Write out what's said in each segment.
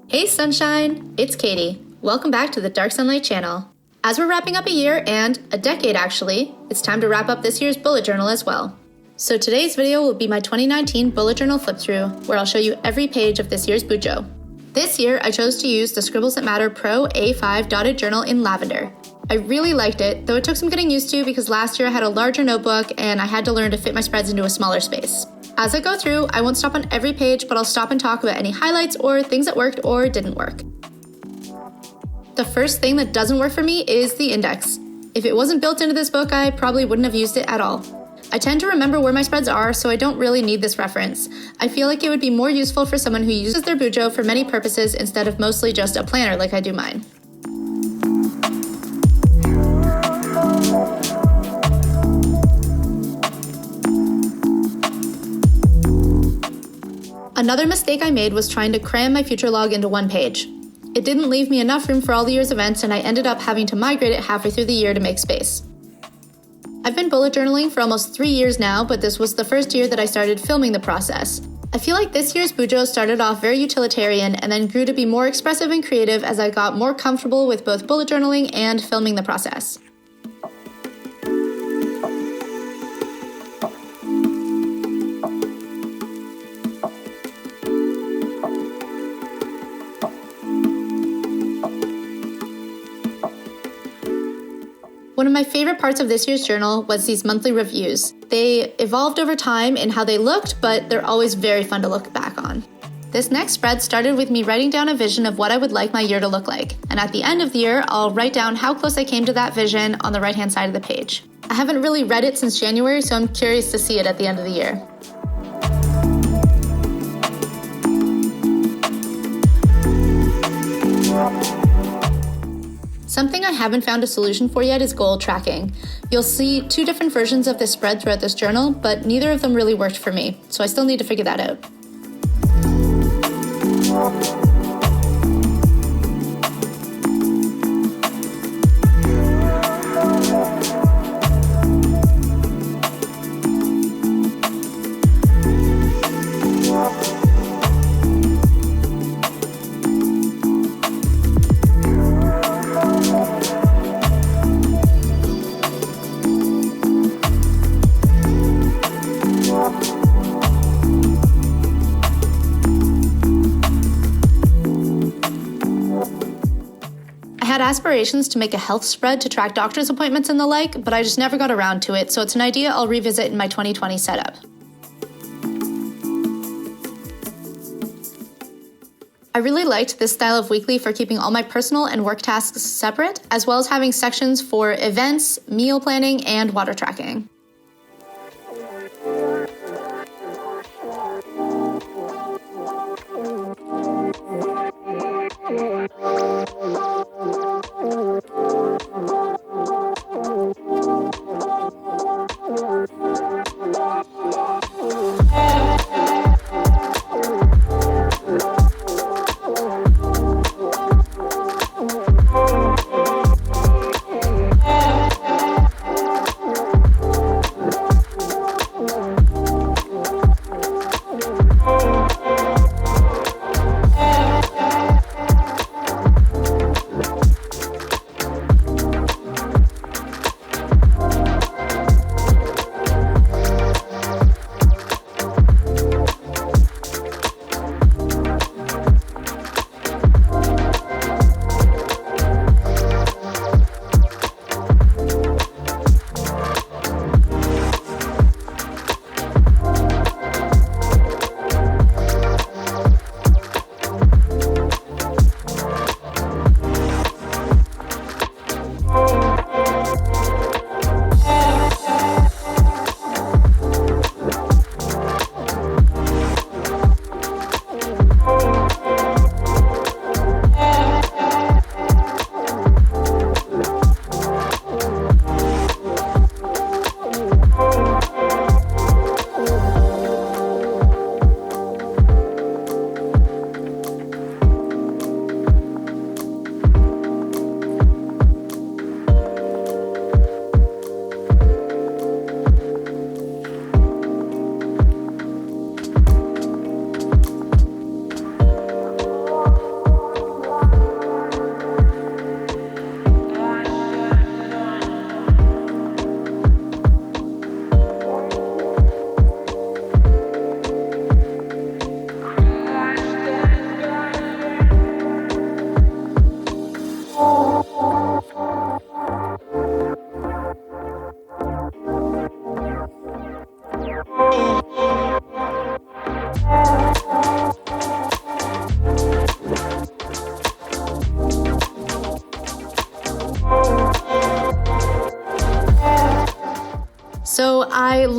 Hey sunshine, it's Katie. Welcome back to the DarkSunlight channel. As we're wrapping up a year, and a decade actually, it's time to wrap up this year's bullet journal as well. So today's video will be my 2019 bullet journal flip through, where I'll show you every page of this year's bujo. This year, I chose to use the Scribbles That Matter Pro A5 dotted journal in lavender. I really liked it, though it took some getting used to because last year I had a larger notebook and I had to learn to fit my spreads into a smaller space. As I go through, I won't stop on every page, but I'll stop and talk about any highlights or things that worked or didn't work. The first thing that doesn't work for me is the index. If it wasn't built into this book, I probably wouldn't have used it at all. I tend to remember where my spreads are, so I don't really need this reference. I feel like it would be more useful for someone who uses their bujo for many purposes instead of mostly just a planner like I do mine. Another mistake I made was trying to cram my future log into one page. It didn't leave me enough room for all the year's events, and I ended up having to migrate it halfway through the year to make space. I've been bullet journaling for almost 3 years now, but this was the first year that I started filming the process. I feel like this year's bujo started off very utilitarian and then grew to be more expressive and creative as I got more comfortable with both bullet journaling and filming the process. One of my favorite parts of this year's journal was these monthly reviews. They evolved over time in how they looked, but they're always very fun to look back on. This next spread started with me writing down a vision of what I would like my year to look like, and at the end of the year, I'll write down how close I came to that vision on the right-hand side of the page. I haven't really read it since January, so I'm curious to see it at the end of the year. Something I haven't found a solution for yet is goal tracking. You'll see 2 different versions of this spread throughout this journal, but neither of them really worked for me, so I still need to figure that out. I had aspirations to make a health spread to track doctor's appointments and the like, but I just never got around to it, so it's an idea I'll revisit in my 2020 setup. I really liked this style of weekly for keeping all my personal and work tasks separate, as well as having sections for events, meal planning, and water tracking.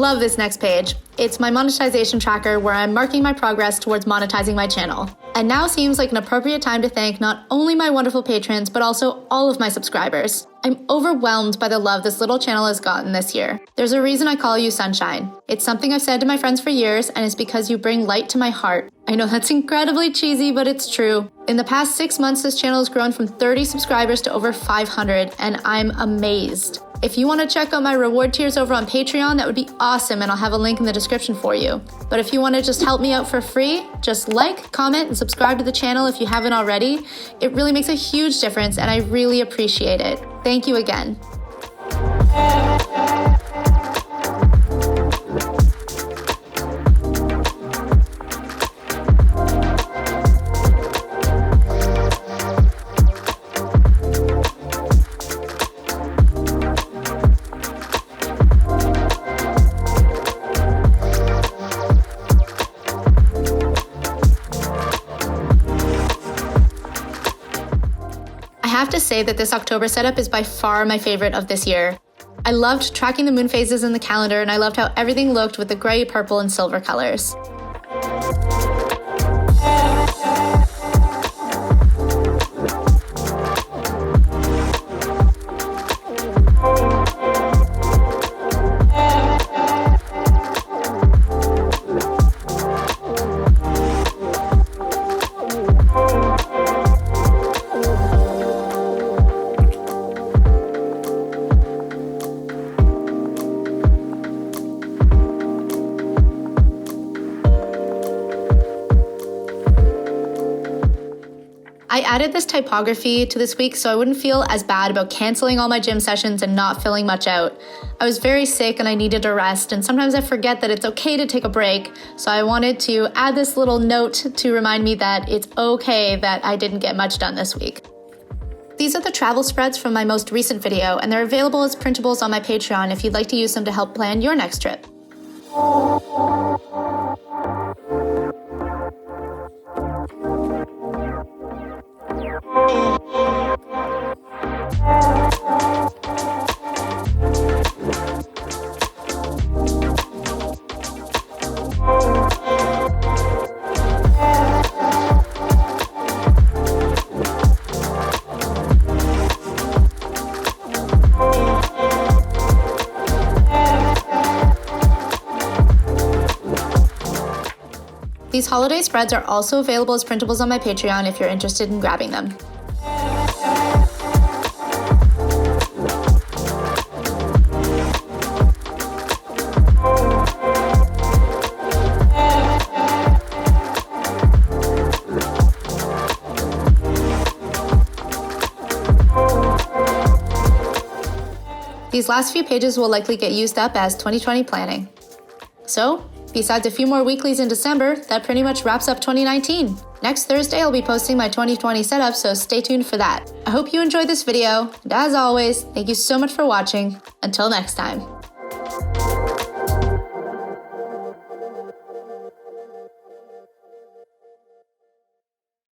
love this next page. It's my monetization tracker where I'm marking my progress towards monetizing my channel. And now seems like an appropriate time to thank not only my wonderful patrons, but also all of my subscribers. I'm overwhelmed by the love this little channel has gotten this year. There's a reason I call you Sunshine. It's something I've said to my friends for years, and it's because you bring light to my heart. I know that's incredibly cheesy, but it's true. In the past 6 months, this channel has grown from 30 subscribers to over 500, and I'm amazed. If you want to check out my reward tiers over on Patreon, that would be awesome, and I'll have a link in the description for you. But if you want to just help me out for free, just like, comment, and subscribe to the channel if you haven't already. It really makes a huge difference, and I really appreciate it. Thank you again. I have to say that this October setup is by far my favorite of this year. I loved tracking the moon phases in the calendar, and I loved how everything looked with the gray, purple, and silver colors. I added this typography to this week so I wouldn't feel as bad about canceling all my gym sessions and not filling much out. I was very sick and I needed to rest, and sometimes I forget that it's okay to take a break, so I wanted to add this little note to remind me that it's okay that I didn't get much done this week. These are the travel spreads from my most recent video, and they're available as printables on my Patreon if you'd like to use them to help plan your next trip. These holiday spreads are also available as printables on my Patreon if you're interested in grabbing them. These last few pages will likely get used up as 2020 planning. So, besides a few more weeklies in December, that pretty much wraps up 2019. Next Thursday, I'll be posting my 2020 setup, so stay tuned for that. I hope you enjoyed this video, and as always, thank you so much for watching. Until next time.